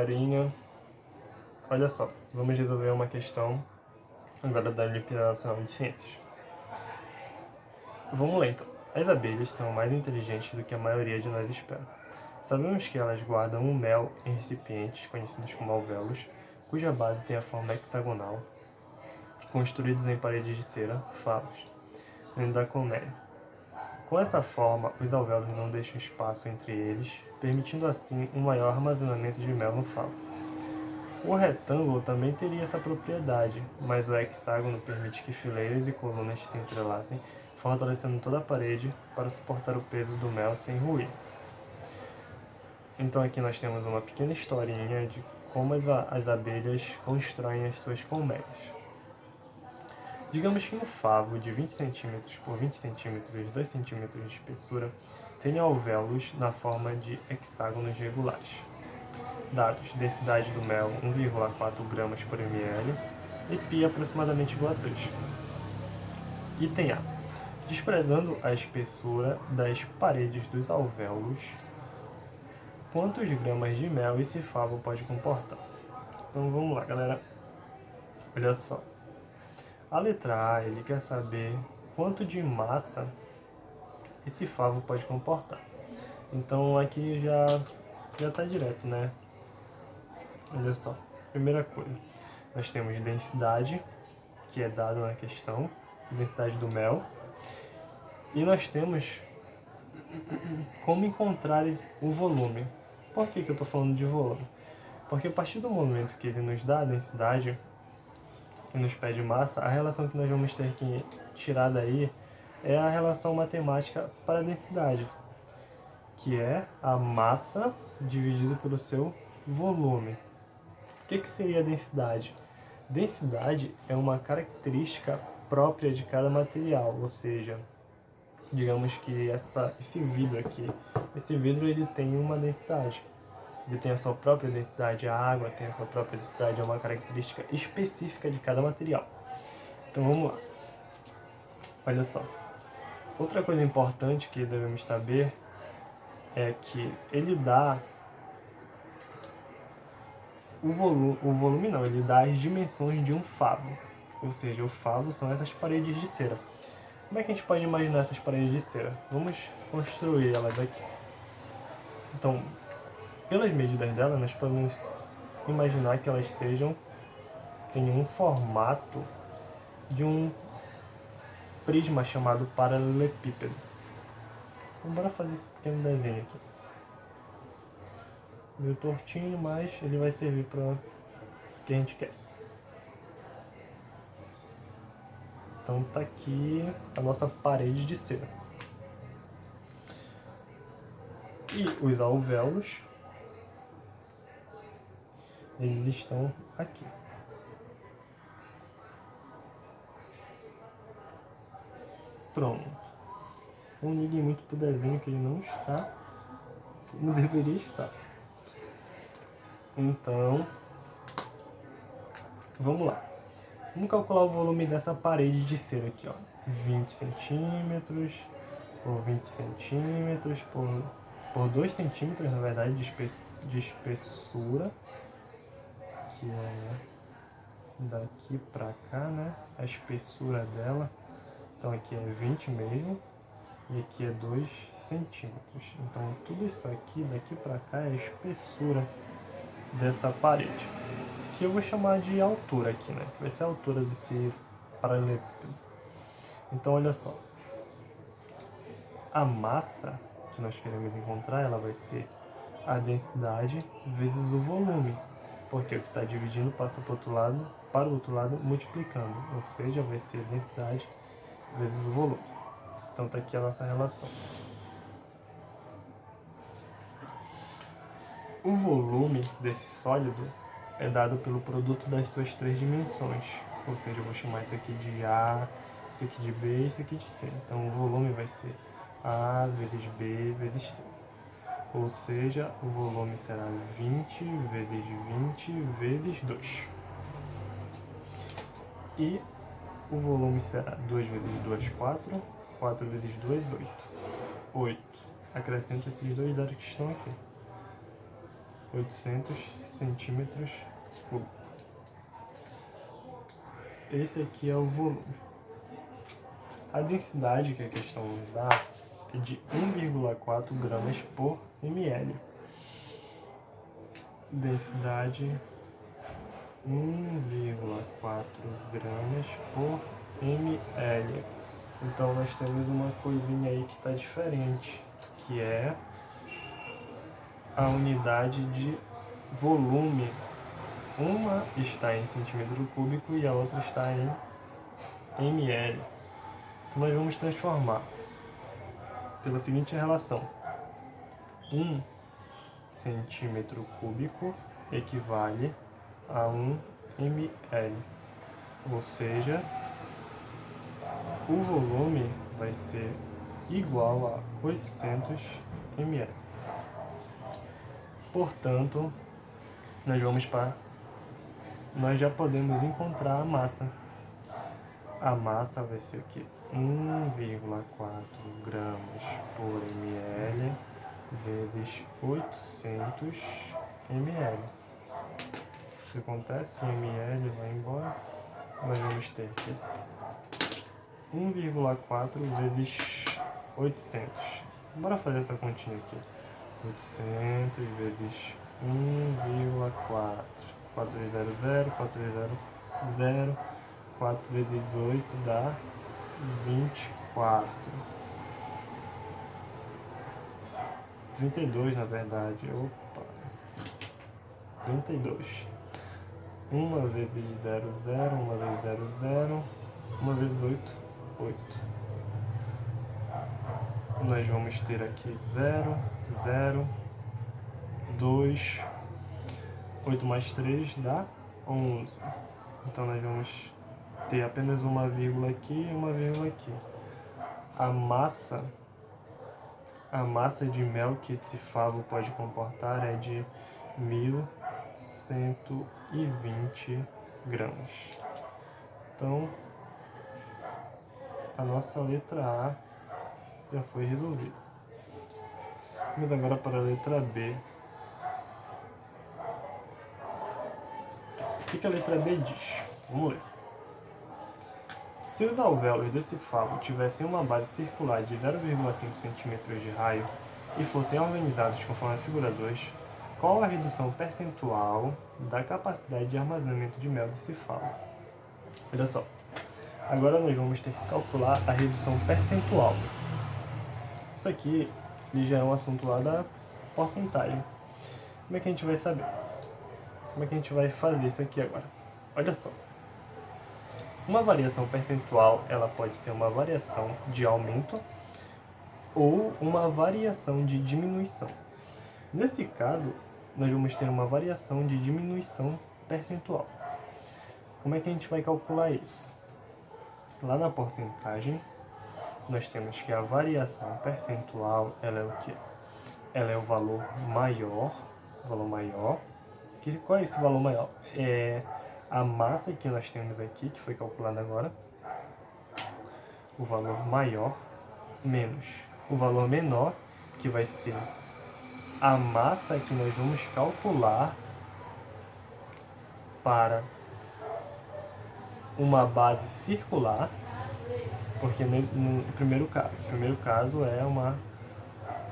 galerinha. Olha só, vamos resolver uma questão agora da Olimpíada Nacional de Ciências. Vamos lá então. As abelhas são mais inteligentes do que a maioria de nós espera. Sabemos que elas guardam o mel em recipientes conhecidos como alvéolos, cuja base tem a forma hexagonal, construídos em paredes de cera, favos, dentro da colmeia. Com essa forma, os alvéolos não deixam espaço entre eles, permitindo assim um maior armazenamento de mel no favo. O retângulo também teria essa propriedade, mas o hexágono permite que fileiras e colunas se entrelacem, fortalecendo toda a parede para suportar o peso do mel sem ruir. Então aqui nós temos uma pequena historinha de como as abelhas constroem as suas colmeias. Digamos que um favo de 20 cm por 20 cm, 2 cm de espessura, tenha alvéolos na forma de hexágonos regulares. Dados: densidade do mel 1,4 gramas por ml e π aproximadamente igual a 3. Item A. Desprezando a espessura das paredes dos alvéolos, quantos gramas de mel esse favo pode comportar? Então vamos lá, galera. Olha só. A letra A, ele quer saber quanto de massa esse favo pode comportar. Então aqui já está direto, né? Olha só. Primeira coisa, nós temos densidade, que é dado na questão, densidade do mel. E nós temos como encontrar o volume. Por que eu estou falando de volume? Porque a partir do momento que ele nos dá a densidade e nos pede massa, a relação que nós vamos ter que tirar daí é a relação matemática para a densidade, que é a massa dividido pelo seu volume. O que seria a densidade? Densidade é uma característica própria de cada material, ou seja, digamos que esse vidro aqui, esse vidro ele tem uma densidade, ele tem a sua própria densidade, a água tem a sua própria densidade, é uma característica específica de cada material. Então vamos lá, olha só, outra coisa importante que devemos saber é que ele dá o volume não, ele dá as dimensões de um favo, ou seja, o favo são essas paredes de cera. Como é que a gente pode imaginar essas paredes de cera? Vamos construir elas aqui. Então, pelas medidas delas, nós podemos imaginar que elas tenham um formato de um prisma chamado paralelepípedo. Então, bora fazer esse pequeno desenho aqui. Meio tortinho, mas ele vai servir para o que a gente quer. Então tá aqui a nossa parede de cera. E os alvéolos, eles estão aqui. Pronto. Não liguem muito pro desenho que ele não está como deveria estar. Então, vamos lá. Vamos calcular o volume dessa parede de cera aqui, ó. 20 centímetros por 20 centímetros por 2 centímetros, na verdade, de espessura, que é daqui pra cá, né? A espessura dela. Então aqui é 20 mesmo, e aqui é 2 centímetros. Então tudo isso aqui, daqui pra cá, é a espessura dessa parede, que eu vou chamar de altura aqui, né? Vai ser a altura desse paralelepípedo. Então olha só, a massa que nós queremos encontrar, ela vai ser a densidade vezes o volume, porque o que está dividindo passa para o outro lado multiplicando, ou seja, vai ser a densidade vezes o volume. Então está aqui a nossa relação. O volume desse sólido é dado pelo produto das suas 3 dimensões, ou seja, eu vou chamar isso aqui de A, isso aqui de B e isso aqui de C. Então o volume vai ser A vezes B vezes C. Ou seja, o volume será 20 vezes 20 vezes 2. E o volume será 2 vezes 2, 4. 4 vezes 2, 8. 8. Acrescento esses dois zeros que estão aqui. 800 centímetros cúbicos. Esse aqui é o volume. A densidade que a questão nos dá é de 1,4 gramas por ml. Densidade 1,4 gramas por ml. Então nós temos uma coisinha aí que está diferente, que é a unidade de volume. Uma está em centímetro cúbico e a outra está em ml. Então nós vamos transformar pela seguinte relação: 1 centímetro cúbico equivale a 1 ml, ou seja, o volume vai ser igual a 800 ml. Portanto, nós já podemos encontrar a massa. A massa vai ser o quê? 1,4 gramas por ml vezes 800 ml. Se acontece, ml vai embora, nós vamos ter aqui 1,4 vezes 800. Bora fazer essa continha aqui. 800 vezes 1,4. 4 vezes 0, 0. 4 vezes 0, 0. 4 vezes 8 dá 24. 32 na verdade. Opa. 32. 1 vezes 0, 0. 1 vezes 0, 0. 1 vezes 8, 8. Nós vamos ter aqui 0, 0, 2, 8 mais 3 dá 11. Então nós vamos ter apenas uma vírgula aqui e uma vírgula aqui. A massa de mel que esse favo pode comportar é de 1.120 gramas. Então, a nossa letra A já foi resolvida. Vamos agora para a letra B. O que a letra B diz? Vamos ler. Se os alvéolos desse favo tivessem uma base circular de 0,5 cm de raio e fossem organizados conforme a figura 2, qual a redução percentual da capacidade de armazenamento de mel desse favo? Olha só. Agora nós vamos ter que calcular a redução percentual. Isso aqui já é um assunto lá da porcentagem. Como é que a gente vai saber? Como é que a gente vai fazer isso aqui agora? Olha só. Uma variação percentual, ela pode ser uma variação de aumento ou uma variação de diminuição. Nesse caso, nós vamos ter uma variação de diminuição percentual. Como é que a gente vai calcular isso? Lá na porcentagem, nós temos que a variação percentual, ela é o quê? Ela é o valor maior. Qual é esse valor maior? É a massa que nós temos aqui, que foi calculada agora, o valor maior, menos o valor menor, que vai ser a massa que nós vamos calcular para uma base circular, porque no primeiro caso é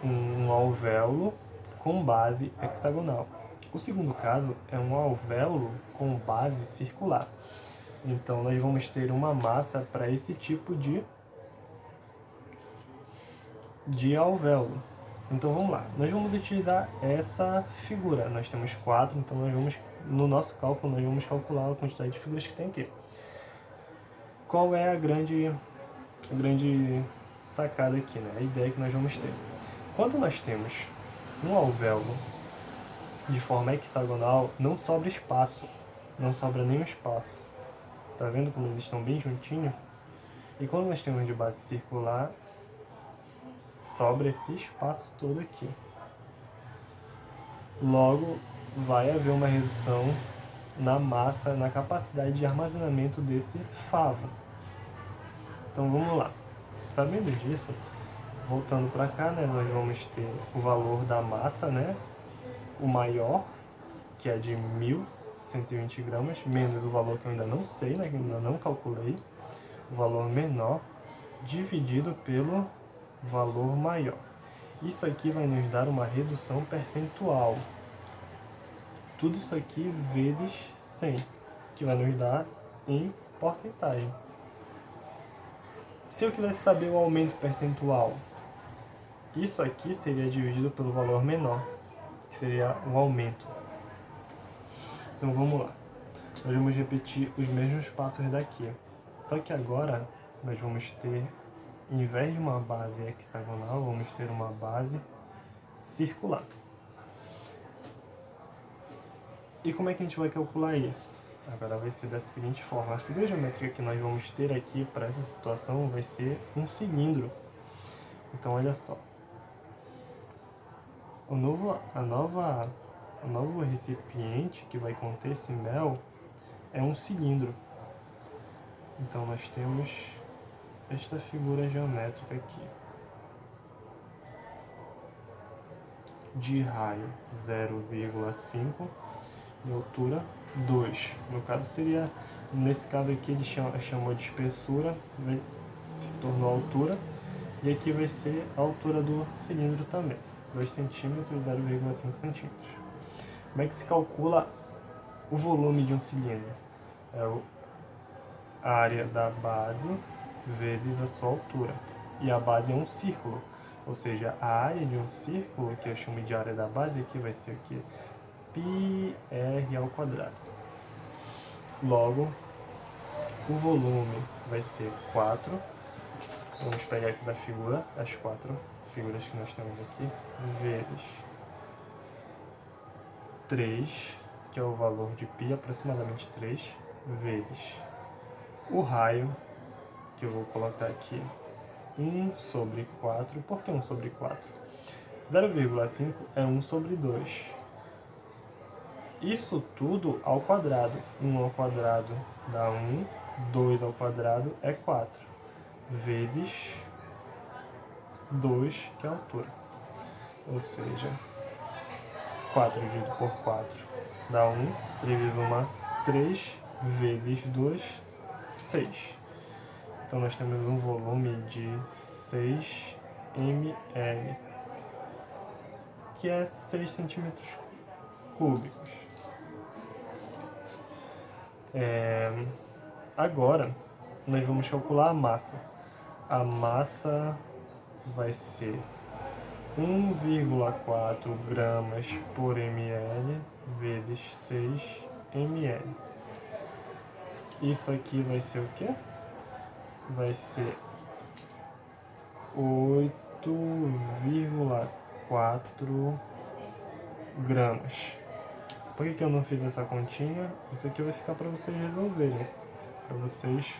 um alvéolo com base hexagonal. O segundo caso é um alvéolo com base circular. Então nós vamos ter uma massa para esse tipo de alvéolo. Então vamos lá, nós vamos utilizar essa figura. Nós temos 4, então no nosso cálculo nós vamos calcular a quantidade de figuras que tem aqui. Qual é a grande sacada aqui, né? A ideia que nós vamos ter. Quando nós temos um alvéolo de forma hexagonal, não sobra espaço, não sobra nenhum espaço. Tá vendo como eles estão bem juntinhos? E quando nós temos de base circular, sobra esse espaço todo aqui. Logo, vai haver uma redução na massa, na capacidade de armazenamento desse favo. Então vamos lá. Sabendo disso, voltando para cá, né, nós vamos ter o valor da massa, né, o maior, que é de 1.120 gramas, menos o valor que eu ainda não sei, né, que eu ainda não calculei, o valor menor, dividido pelo valor maior. Isso aqui vai nos dar uma redução percentual. Tudo isso aqui vezes 100, que vai nos dar em porcentagem. Se eu quisesse saber o aumento percentual, isso aqui seria dividido pelo valor menor, que seria o aumento. Então vamos lá. Nós vamos repetir os mesmos passos daqui. Só que agora nós vamos ter, em vez de uma base hexagonal, vamos ter uma base circular. E como é que a gente vai calcular isso? Agora vai ser da seguinte forma. A figura geométrica que nós vamos ter aqui para essa situação vai ser um cilindro. Então olha só. O novo recipiente que vai conter esse mel é um cilindro. Então nós temos esta figura geométrica aqui. De raio 0,5 e altura 2. No caso seria, nesse caso aqui ele chamou de espessura, que se tornou altura. E aqui vai ser a altura do cilindro também, 2 centímetros, 0,5 centímetros. Como é que se calcula o volume de um cilindro? É a área da base vezes a sua altura. E a base é um círculo, ou seja, a área de um círculo, que eu chamo de área da base, aqui vai ser o quê? πr ao quadrado. Logo, o volume vai ser 4. Vamos pegar aqui da figura, as 4 figuras que nós temos aqui, vezes 3, que é o valor de π, aproximadamente 3, vezes o raio, que eu vou colocar aqui, 1 sobre 4. Por que 1 sobre 4? 0,5 é 1 sobre 2. Isso tudo ao quadrado. 1 ao quadrado dá 1, 2 ao quadrado é 4, vezes 2, que é a altura. Ou seja, 4 dividido por 4 dá 1, 3 vezes 1, 3, vezes 2, 6. Então nós temos um volume de 6 ml, que é 6 centímetros cúbicos. Agora, nós vamos calcular a massa. A massa vai ser 1,4 gramas por ml vezes 6 ml. Isso aqui vai ser o quê? Vai ser 8,4 gramas. Por que eu não fiz essa continha? Isso aqui vai ficar para vocês resolverem, para vocês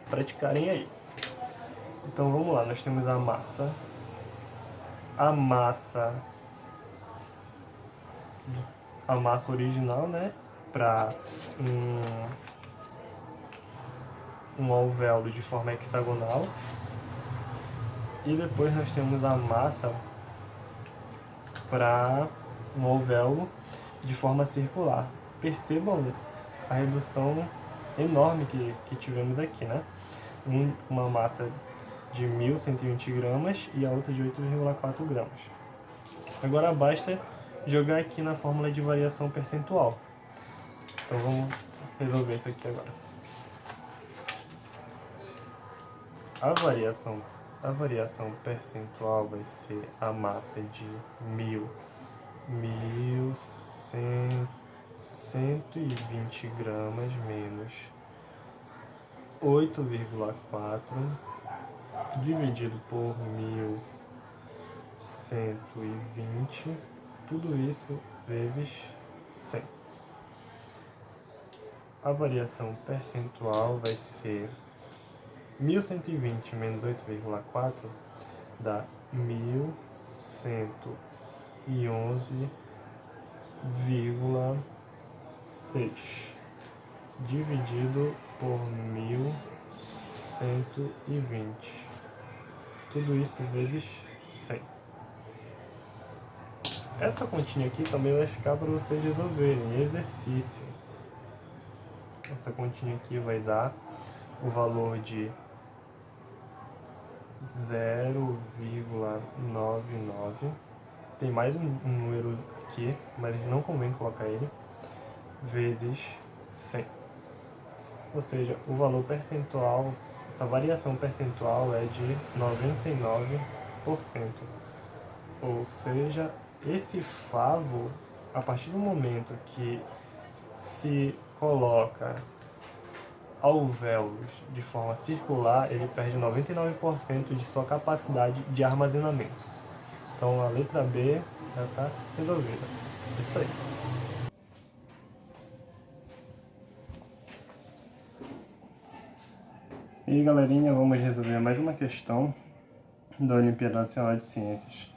praticarem aí. Então vamos lá, nós temos a massa. A massa original, né? Para um alvéolo de forma hexagonal. E depois nós temos a massa para um alvéolo de forma circular. Percebam a redução enorme que tivemos aqui, né? Uma massa de 1.120 gramas e a outra de 8,4 gramas. Agora basta jogar aqui na fórmula de variação percentual. Então vamos resolver isso aqui agora. A variação percentual vai ser a massa de 1.120 gramas menos 8,4 dividido por 1.120, tudo isso vezes 100. A variação percentual vai ser 1.120 menos 8,4 dá 1.111,6 dividido por 1.120. Tudo isso vezes 100. Essa continha aqui também vai ficar para vocês resolverem, exercício. Essa continha aqui vai dar o valor de 0,99. Tem mais um número aqui, mas não convém colocar ele, vezes 100. Ou seja, o valor percentual, essa variação percentual é de 99%. Ou seja, esse favo, a partir do momento que se coloca alvéolos de forma circular, ele perde 99% de sua capacidade de armazenamento. Então a letra B já está resolvida. Isso aí. E aí, galerinha, vamos resolver mais uma questão da Olimpíada Nacional de Ciências.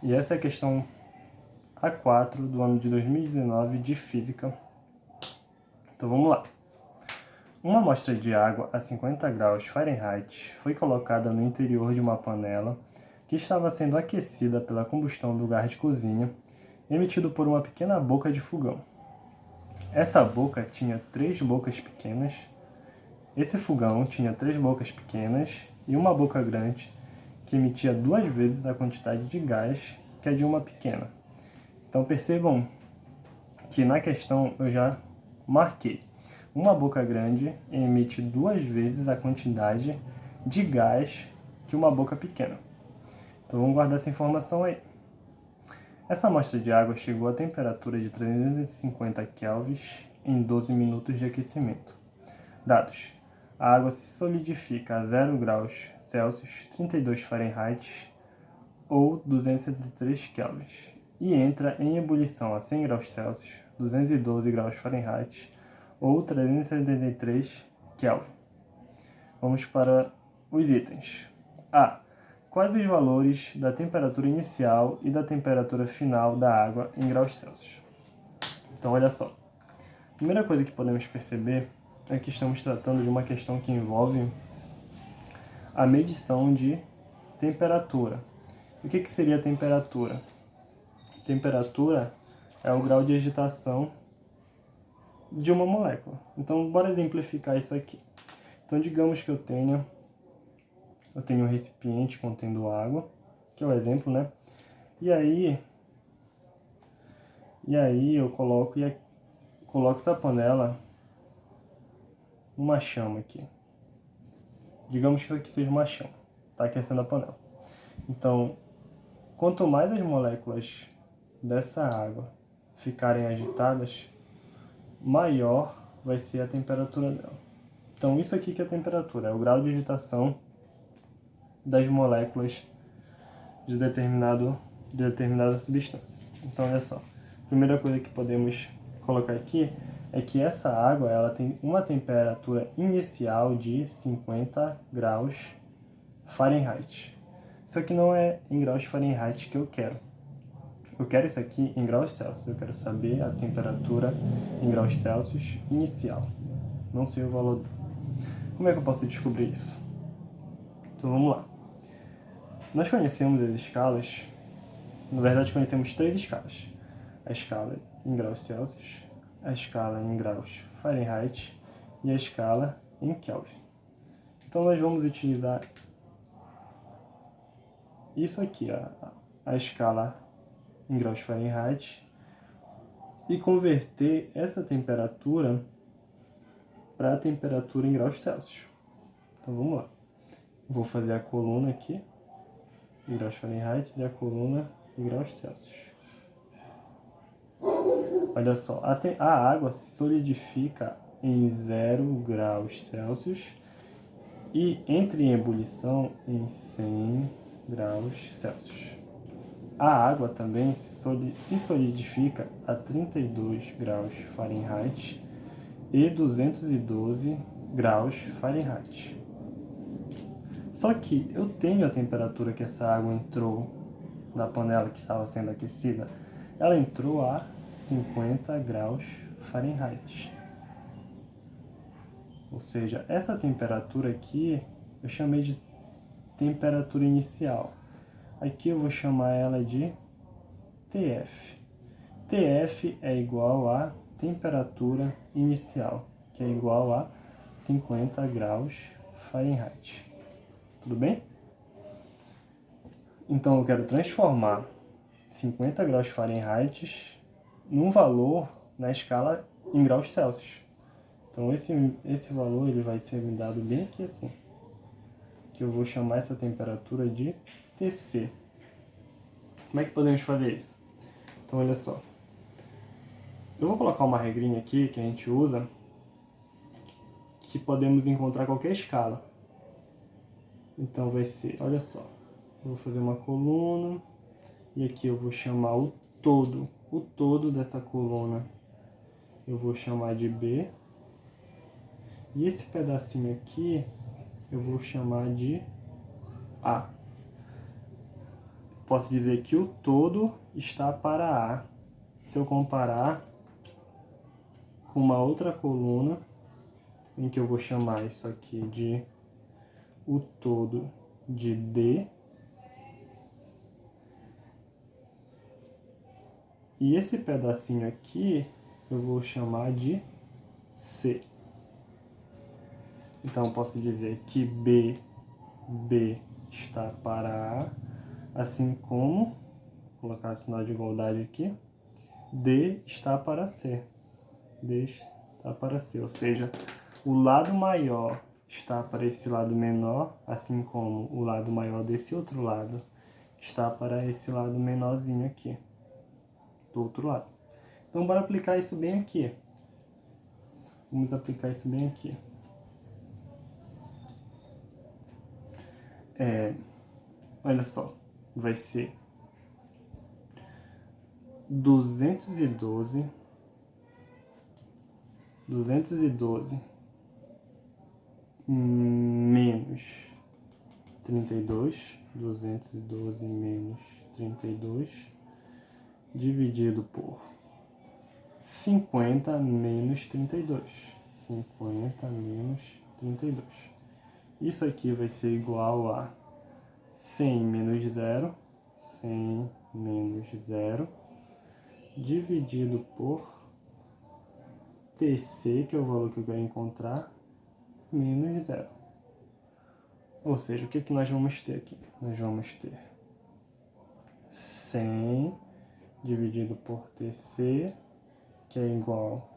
E essa é a questão A4 do ano de 2019 de Física. Então vamos lá. Uma amostra de água a 50 graus Fahrenheit foi colocada no interior de uma panela que estava sendo aquecida pela combustão do gás de cozinha, emitido por uma pequena boca de fogão. Essa boca tinha 3 bocas pequenas. Esse fogão tinha 3 bocas pequenas e uma boca grande, que emitia 2 vezes a quantidade de gás que a de uma pequena. Então percebam que na questão eu já marquei. Uma boca grande emite 2 vezes a quantidade de gás que uma boca pequena. Então vamos guardar essa informação aí. Essa amostra de água chegou a temperatura de 350 kelvins em 12 minutos de aquecimento. Dados: a água se solidifica a 0 graus Celsius, 32 Fahrenheit ou 273 kelvins e entra em ebulição a 100 graus Celsius, 212 graus Fahrenheit ou 373 Kelvin. Vamos para os itens. A. Quais os valores da temperatura inicial e da temperatura final da água em graus Celsius? Então, olha só. A primeira coisa que podemos perceber é que estamos tratando de uma questão que envolve a medição de temperatura. E o que seria a temperatura? Temperatura é o grau de agitação de uma molécula. Então, bora exemplificar isso aqui. Então, digamos que eu tenho um recipiente contendo água, que é o exemplo, né? E aí eu coloco essa panela numa chama aqui. Digamos que isso aqui seja uma chama, está aquecendo a panela. Então, quanto mais as moléculas dessa água ficarem agitadas, maior vai ser a temperatura dela. Então, isso aqui que é a temperatura, é o grau de agitação das moléculas de determinada substância. Então, olha só. A primeira coisa que podemos colocar aqui é que essa água ela tem uma temperatura inicial de 50 graus Fahrenheit. Isso aqui não é em graus Fahrenheit que eu quero. Eu quero isso aqui em graus Celsius. Eu quero saber a temperatura em graus Celsius inicial. Não sei o valor. Como é que eu posso descobrir isso? Então vamos lá. Nós conhecemos as escalas. Na verdade, conhecemos 3 escalas. A escala em graus Celsius, a escala em graus Fahrenheit e a escala em Kelvin. Então nós vamos utilizar isso aqui, a escala em graus Fahrenheit, e converter essa temperatura para a temperatura em graus Celsius. Então vamos lá. Vou fazer a coluna aqui em graus Fahrenheit e a coluna em graus Celsius. Olha só, a água se solidifica em 0 graus Celsius e entra em ebulição em 100 graus Celsius. A água também se solidifica a 32 graus Fahrenheit e 212 graus Fahrenheit. Só que eu tenho a temperatura que essa água entrou na panela que estava sendo aquecida. Ela entrou a 50 graus Fahrenheit. Ou seja, essa temperatura aqui eu chamei de temperatura inicial. Aqui eu vou chamar ela de TF. TF é igual a temperatura inicial, que é igual a 50 graus Fahrenheit. Tudo bem? Então eu quero transformar 50 graus Fahrenheit num valor na escala em graus Celsius. Então esse valor ele vai ser me dado bem aqui assim, que eu vou chamar essa temperatura de TC. Como é que podemos fazer isso? Então olha só, eu vou colocar uma regrinha aqui que a gente usa, que podemos encontrar qualquer escala. Então vai ser, olha só, eu vou fazer uma coluna e aqui eu vou chamar o todo dessa coluna eu vou chamar de B. E esse pedacinho aqui eu vou chamar de A. Posso dizer que o todo está para A. Se eu comparar com uma outra coluna, em que eu vou chamar isso aqui de o todo de D. E esse pedacinho aqui eu vou chamar de C. Então, eu posso dizer que B está para A, assim como, vou colocar o sinal de igualdade aqui, D está para C. D está para C, ou seja, o lado maior está para esse lado menor, assim como o lado maior desse outro lado está para esse lado menorzinho aqui, do outro lado. Então, bora aplicar isso bem aqui. Vamos aplicar isso bem aqui. Olha só, vai ser 212 menos 32, 212 menos 32, dividido por 50 menos 32. 50 menos 32. Isso aqui vai ser igual a 100 menos 0, 100 menos 0, dividido por TC, que é o valor que eu quero encontrar, menos 0. Ou seja, o que nós vamos ter aqui? Nós vamos ter 100 dividido por TC, que é igual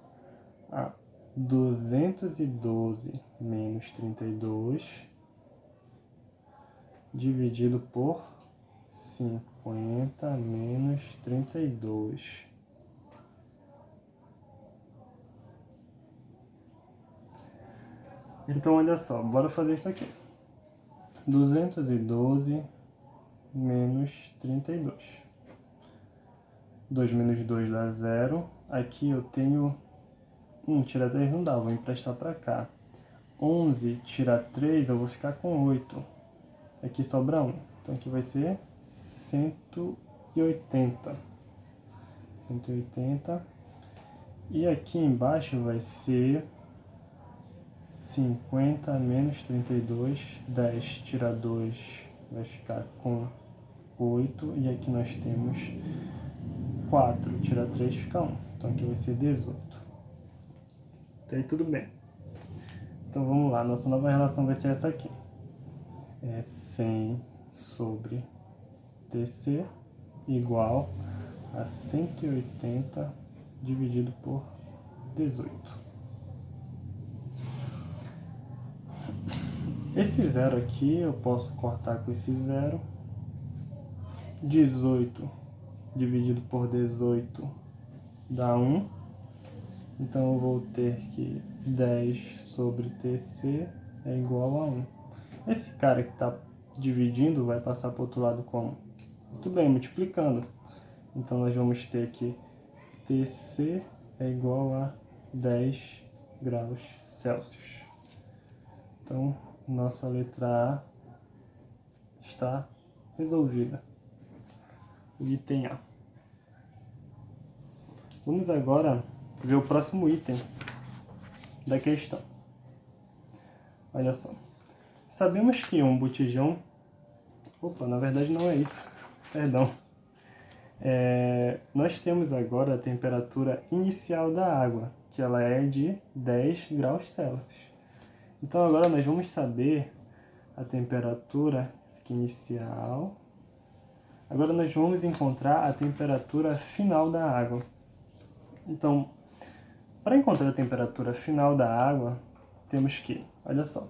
a 212 menos 32, dividido por 50 menos 32. Então, olha só, bora fazer isso aqui. 212 menos 32. 2 menos 2 dá 0. Aqui eu tenho 1, tira 3 não dá, vou emprestar para cá. 11 tira 3, eu vou ficar com 8. Aqui sobra 1. Então aqui vai ser 180. 180. E aqui embaixo vai ser 50 menos 32. 10 tira 2 vai ficar com 8. E aqui nós temos 4 tira 3 fica 1. Então aqui vai ser 18. Até aí tudo bem. Então vamos lá, nossa nova relação vai ser essa aqui. É 100 sobre TC igual a 180 dividido por 18. Esse zero aqui eu posso cortar com esse zero. 18 dividido por 18 dá 1. Então eu vou ter que 10 sobre TC é igual a 1. Esse cara que está dividindo vai passar para o outro lado como? Muito bem, multiplicando. Então nós vamos ter que TC é igual a 10 graus Celsius. Então, nossa letra A está resolvida. O item A. Vamos agora ver o próximo item da questão. Olha só. Sabemos que um botijão... Opa, na verdade não é isso. Perdão. Nós temos agora a temperatura inicial da água, que ela é de 10 graus Celsius. Então agora nós vamos saber a temperatura inicial. Agora nós vamos encontrar a temperatura final da água. Então, para encontrar a temperatura final da água, temos que, olha só,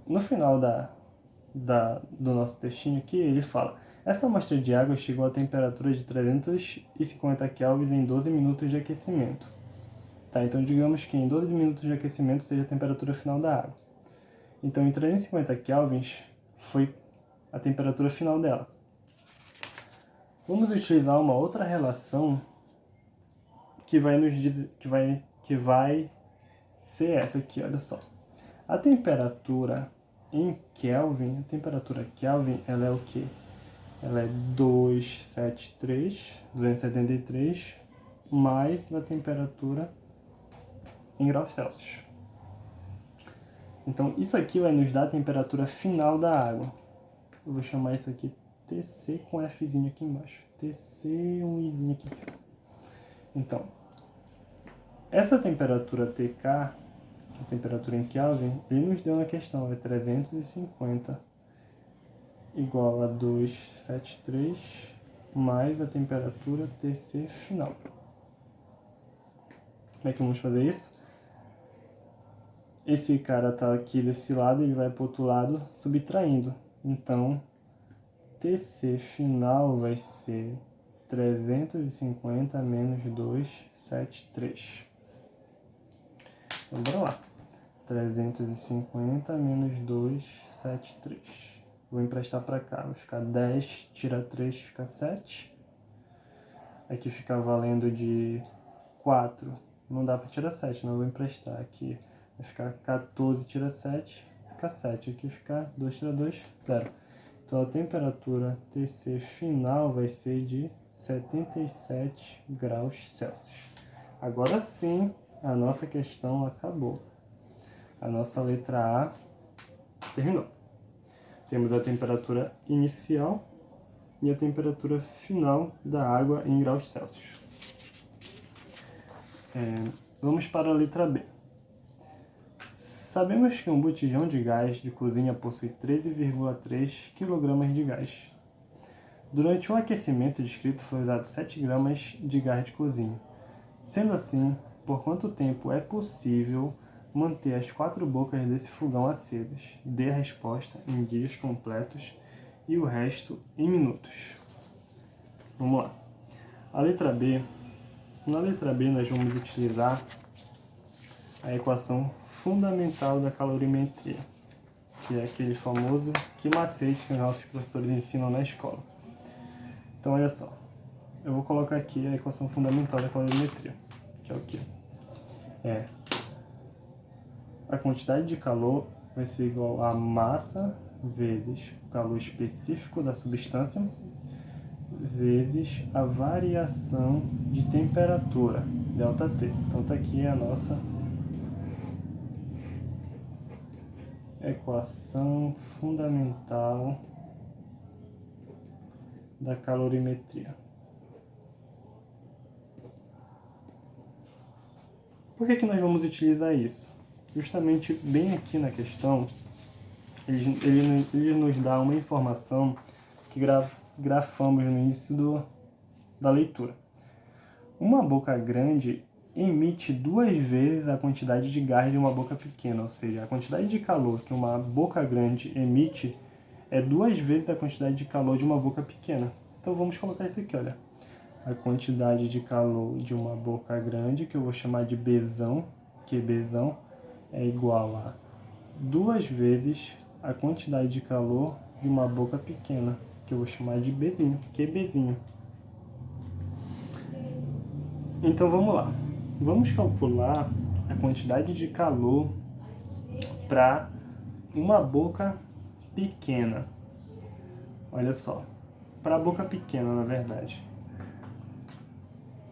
no final do nosso textinho aqui, ele fala: essa amostra de água chegou a temperatura de 350 kelvins em 12 minutos de aquecimento. Tá, então digamos que em 12 minutos de aquecimento seja a temperatura final da água. Então em 350 kelvins foi a temperatura final dela. Vamos utilizar uma outra relação que vai nos dizer, que vai ser essa aqui, olha só. A temperatura em Kelvin, a temperatura Kelvin, ela é o quê? Ela é 273 mais a temperatura em graus Celsius. Então, isso aqui vai nos dar a temperatura final da água. Eu vou chamar isso aqui TC com Fzinho aqui embaixo. TC, um Izinho aqui em cima. Então, essa temperatura TK, que é a temperatura em Kelvin, ele nos deu na questão, é 350 igual a 273 mais a temperatura TC final. Como é que vamos fazer isso? Esse cara está aqui desse lado, ele vai para o outro lado subtraindo. Então, TC final vai ser 350 menos 273. Então, bora lá. 350 menos 273. Vou emprestar para cá. Vai ficar 10, tira 3, fica 7. Aqui fica valendo de 4. Não dá para tirar 7, não. Eu vou emprestar aqui. Vai ficar 14, tira 7, fica 7. Aqui fica 2, tira 2, 0. Então a temperatura TC final vai ser de 77 graus Celsius. Agora sim, a nossa questão acabou. A nossa letra A terminou. Temos a temperatura inicial e a temperatura final da água em graus Celsius. Vamos para a letra B. Sabemos que um botijão de gás de cozinha possui 13,3 kg de gás. Durante o aquecimento descrito foi usado 7 gramas de gás de cozinha. Sendo assim, por quanto tempo é possível manter as 4 bocas desse fogão acesas? Dê a resposta em dias completos e o resto em minutos. Vamos lá. A letra B. Na letra B nós vamos utilizar a equação fundamental da calorimetria, que é aquele famoso macete que os nossos professores ensinam na escola. Então, olha só, eu vou colocar aqui a equação fundamental da calorimetria, que é o quê? A quantidade de calor vai ser igual a massa vezes o calor específico da substância vezes a variação de temperatura, ΔT. Então, tá aqui a nossa equação fundamental da calorimetria. Por que nós vamos utilizar isso? Justamente bem aqui na questão, ele nos dá uma informação que grafamos no início da leitura. Uma boca grande emite 2 vezes a quantidade de gás de uma boca pequena, ou seja, a quantidade de calor que uma boca grande emite é 2 vezes a quantidade de calor de uma boca pequena. Então vamos colocar isso aqui, olha. A quantidade de calor de uma boca grande, que eu vou chamar de Bzão, que Bzão é igual a 2 vezes a quantidade de calor de uma boca pequena, que eu vou chamar de Bzinho, QBzinho. Então vamos lá. Vamos calcular a quantidade de calor para uma boca pequena. Olha só, para a boca pequena, na verdade.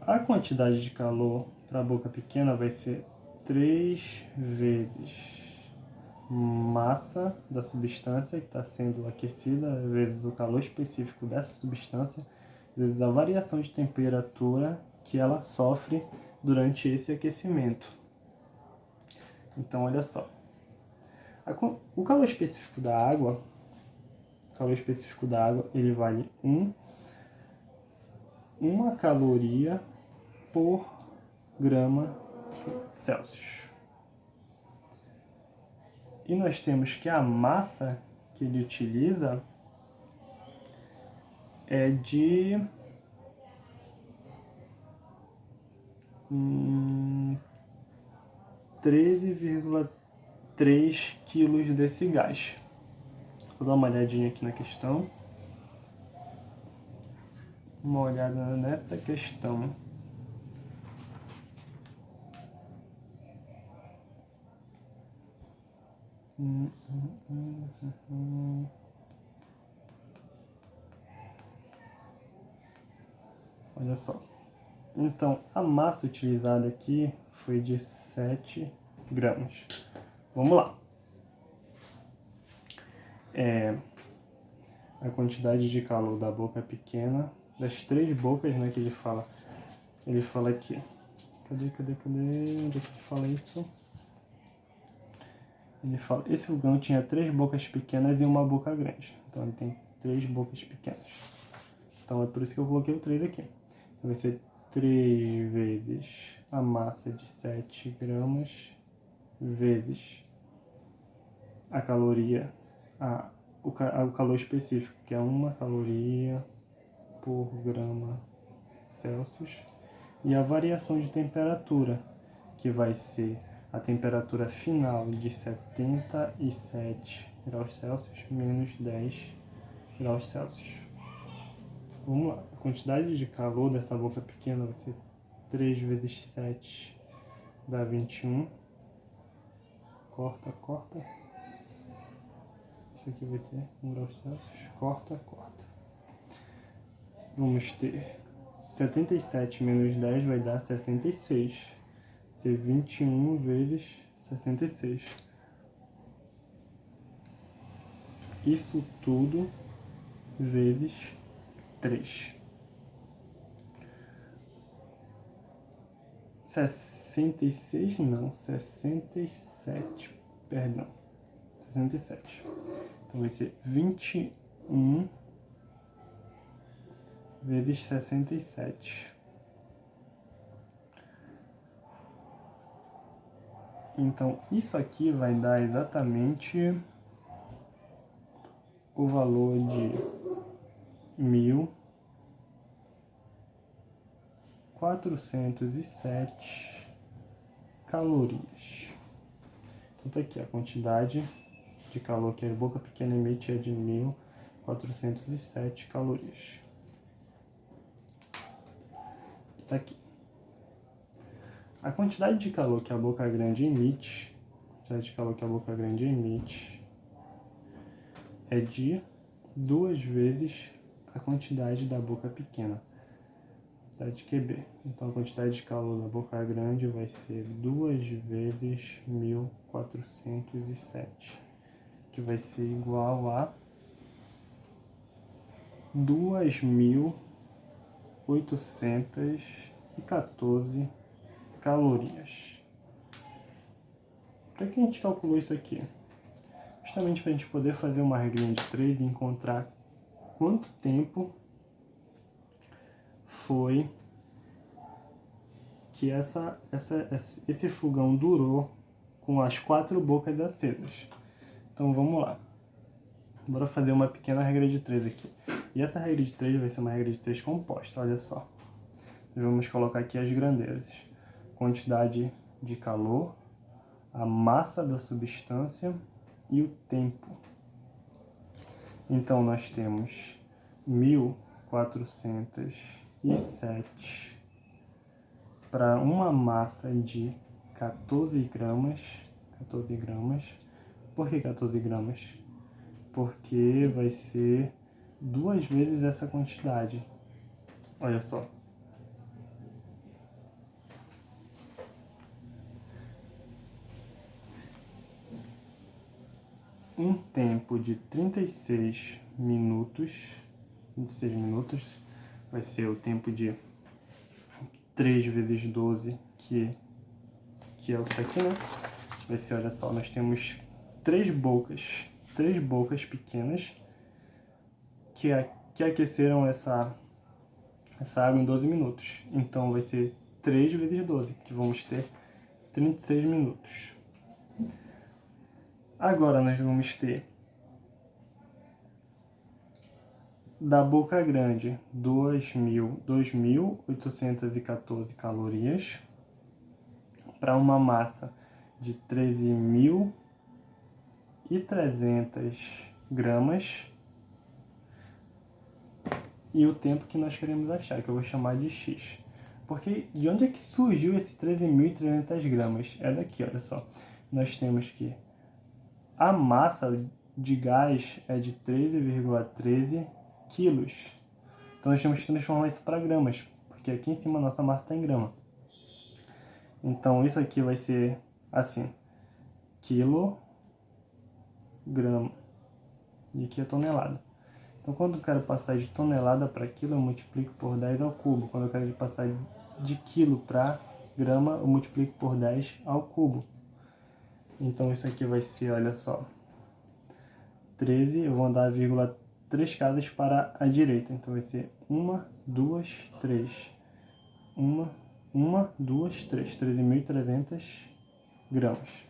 A quantidade de calor para a boca pequena vai ser 3 vezes massa da substância que está sendo aquecida vezes o calor específico dessa substância vezes a variação de temperatura que ela sofre durante esse aquecimento. Então, olha só. O calor específico da água, ele vale 1 caloria por grama Celsius. E nós temos que a massa que ele utiliza é de 13,3 quilos desse gás. Vou dar uma olhadinha aqui na questão. Uma olhada nessa questão. Olha só. Então, a massa utilizada aqui foi de 7 gramas. Vamos lá. A quantidade de calor da boca pequena, das 3 bocas, né, que ele fala. Ele fala aqui. Cadê? Onde é que ele fala isso? Ele fala, esse fogão tinha 3 bocas pequenas e uma boca grande. Então ele tem 3 bocas pequenas. Então é por isso que eu coloquei o 3 aqui. Então vai ser 3 vezes a massa de 7 gramas vezes a caloria, o calor específico, que é 1 caloria por grama Celsius. E a variação de temperatura, que vai ser a temperatura final de 77 graus Celsius menos 10 graus Celsius. Vamos lá. A quantidade de calor dessa boca pequena vai ser 3 vezes 7 dá 21. Corta. Isso aqui vai ter 1 grau Celsius. Corta. Vamos ter 77 menos 10 vai dar 66. Vai ser 21 vezes 66. Isso tudo vezes 3. 67. Perdão. 67. Então vai ser 21 vezes 67. Então, isso aqui vai dar exatamente o valor de 1.407 calorias. Então tá aqui a quantidade de calor que a boca pequena emite é de 1.407 calorias. Tá aqui. A quantidade de calor que a boca grande emite, é de 2 vezes a quantidade da boca pequena, quantidade de QB. Então a quantidade de calor da boca grande vai ser 2 vezes 1.407, que vai ser igual a 2.814 calorias. Para que a gente calculou isso aqui? Justamente para a gente poder fazer uma regrinha de 3 e encontrar quanto tempo foi que esse fogão durou com as 4 bocas acesas. Então vamos lá. Bora fazer uma pequena regra de 3 aqui. E essa regra de 3 vai ser uma regra de 3 composta, olha só. Nós vamos colocar aqui as grandezas. Quantidade de calor, a massa da substância e o tempo. Então nós temos 1.407 para uma massa de 14 gramas. Por que 14 gramas? Porque vai ser 2 vezes essa quantidade. Olha só. Um tempo de 36 minutos vai ser o tempo de 3 vezes 12, que é o que está aqui, né? Vai ser, olha só, nós temos três bocas pequenas que aqueceram essa água em 12 minutos. Então vai ser 3 vezes 12, que vamos ter 36 minutos. Agora nós vamos ter da boca grande 2.814 calorias para uma massa de 13.300 gramas e o tempo que nós queremos achar, que eu vou chamar de X. Porque de onde é que surgiu esse 13.300 gramas? É daqui, olha só. Nós temos que a massa de gás é de 13,13 quilos. Então nós temos que transformar isso para gramas, porque aqui em cima a nossa massa está em grama. Então isso aqui vai ser assim, quilograma, e aqui é tonelada. Então quando eu quero passar de tonelada para quilo, eu multiplico por 10 ao cubo. Quando eu quero passar de quilo para grama, eu multiplico por 10 ao cubo. Então isso aqui vai ser, olha só, 13, eu vou andar a vírgula 3 casas para a direita. Então vai ser 1, 2, 3. 1, 2, 3. 13.300 gramas.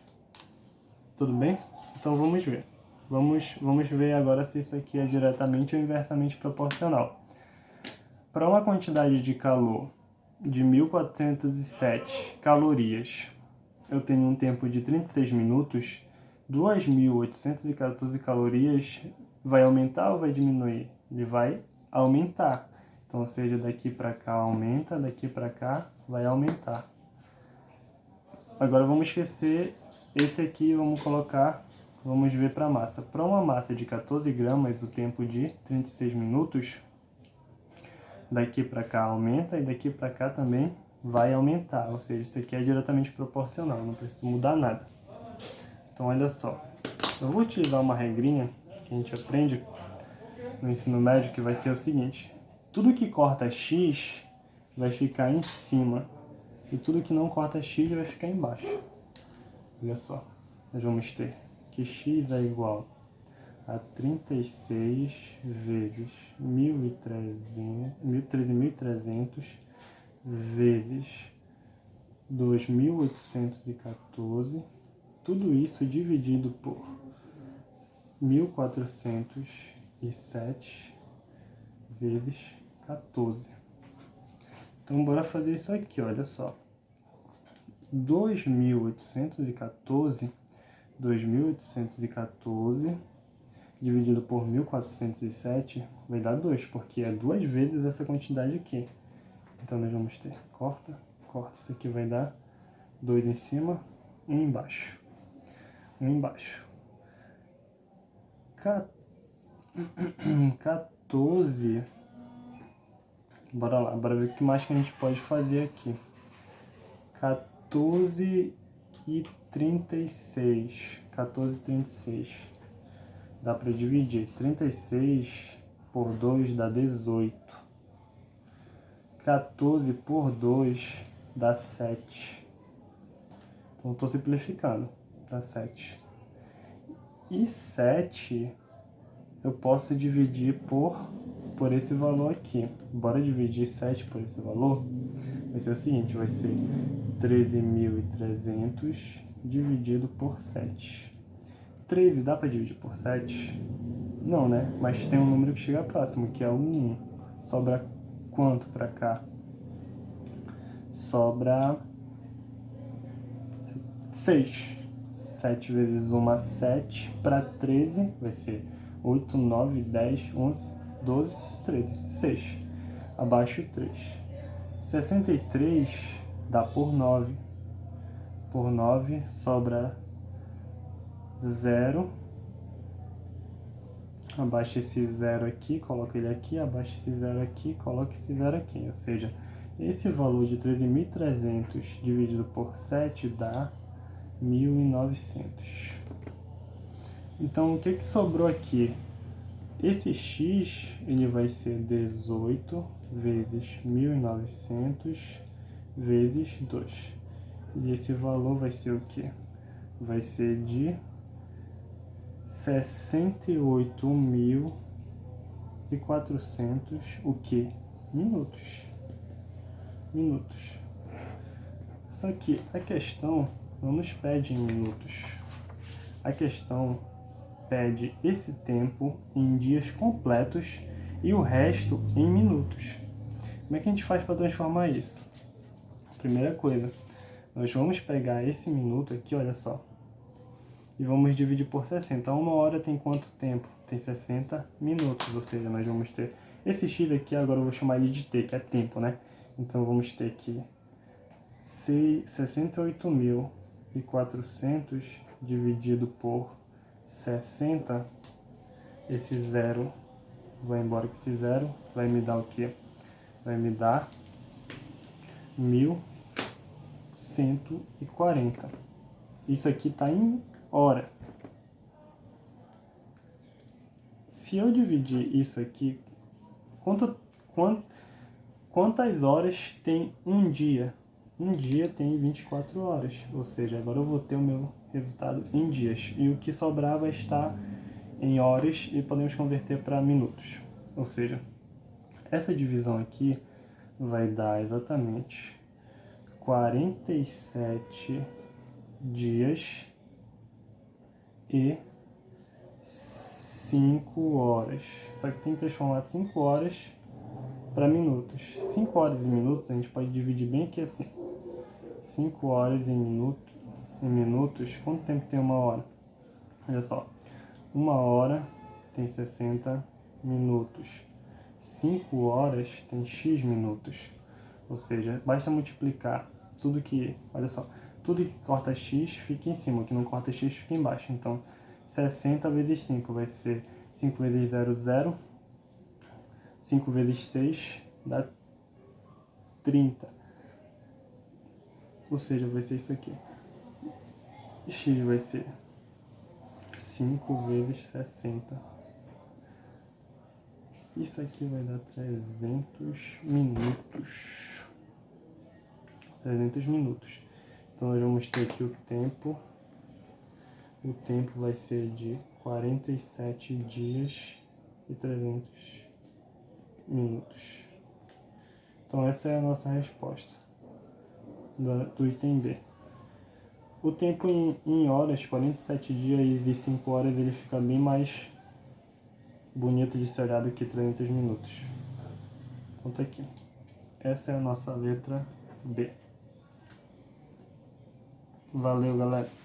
Tudo bem? Então vamos ver. Vamos ver agora se isso aqui é diretamente ou inversamente proporcional. Para uma quantidade de calor de 1.407 calorias, eu tenho um tempo de 36 minutos, 2.814 calorias vai aumentar ou vai diminuir? Ele vai aumentar. Então, ou seja, daqui para cá aumenta, daqui para cá vai aumentar. Agora vamos esquecer esse aqui e vamos ver para a massa. Para uma massa de 14 gramas, o tempo de 36 minutos, daqui para cá aumenta e daqui para cá também vai aumentar. Ou seja, isso aqui é diretamente proporcional, não preciso mudar nada. Então olha só, eu vou utilizar uma regrinha que a gente aprende no ensino médio, que vai ser o seguinte: tudo que corta X vai ficar em cima e tudo que não corta X vai ficar embaixo. Olha só, nós vamos ter que X é igual a 36 vezes 13.300 vezes 2.814, tudo isso dividido por 1.407 vezes 14. Então bora fazer isso aqui, olha só. 2.814 dividido por 1.407 vai dar 2, porque é 2 vezes essa quantidade aqui. Então nós vamos ter, corta, isso aqui vai dar 2 em cima, 1 embaixo. 1 embaixo. 14. Bora lá, bora ver o que mais que a gente pode fazer aqui. 14 e 36. 14 e 36. Dá para dividir. 36 por 2 dá 18. 14 por 2 dá 7. Então estou simplificando. Dá 7. E 7 eu posso dividir por esse valor aqui. Bora dividir 7 por esse valor? Vai ser o seguinte, vai ser 13.300 dividido por 7. 13 dá para dividir por 7? Não, né? Mas tem um número que chega próximo, que é o 1. Sobra quanto para cá? Sobra 6. 7 vezes 1, 7. Para 13 vai ser 8, 9, 10, 11, 12, 13. 6. Abaixo 3. 63 dá por 9. Por 9 sobra 0. Abaixa esse 0 aqui, coloca ele aqui. Abaixa esse 0 aqui, coloca esse 0 aqui. Ou seja, esse valor de 13.300 dividido por 7 dá 1.900. Então, o que sobrou aqui? Esse x ele vai ser 18 vezes 1.900 vezes 2. E esse valor vai ser o quê? Vai ser de 68.400, o quê? Minutos. Só que a questão não nos pede em minutos. A questão pede esse tempo em dias completos e o resto em minutos. Como é que a gente faz para transformar isso? Primeira coisa, nós vamos pegar esse minuto aqui, olha só, e vamos dividir por 60. Uma hora tem quanto tempo? Tem 60 minutos, ou seja, nós vamos ter esse x aqui, agora eu vou chamar ele de t, que é tempo, né? Então vamos ter aqui 68.400 dividido por 60, esse zero vai embora com esse zero, vai me dar o quê? Vai me dar 1.140. Isso aqui está em hora. Se eu dividir isso aqui, quantas horas tem um dia? Um dia tem 24 horas, ou seja, agora eu vou ter o meu resultado em dias. E o que sobrar vai estar em horas e podemos converter para minutos. Ou seja, essa divisão aqui vai dar exatamente 47 dias e 5 horas. Só que tem que transformar 5 horas para minutos. 5 horas em minutos a gente pode dividir bem aqui assim. 5 horas em minutos. Quanto tempo tem uma hora? Olha só. Uma hora tem 60 minutos. 5 horas tem x minutos. Ou seja, basta multiplicar tudo que, olha só, tudo que corta x fica em cima, o que não corta x fica embaixo. Então, 60 vezes 5 vai ser 5 vezes 0, 0. 5 vezes 6 dá 30. Ou seja, vai ser isso aqui. X vai ser 5 vezes 60. Isso aqui vai dar 300 minutos. 300 minutos. Então, nós vamos ter aqui o tempo. O tempo vai ser de 47 dias e 300 minutos. Então, essa é a nossa resposta do item B. O tempo em horas, 47 dias e 5 horas, ele fica bem mais bonito de se olhar do que 300 minutos. Então tá aqui. Essa é a nossa letra B. Valeu, galera!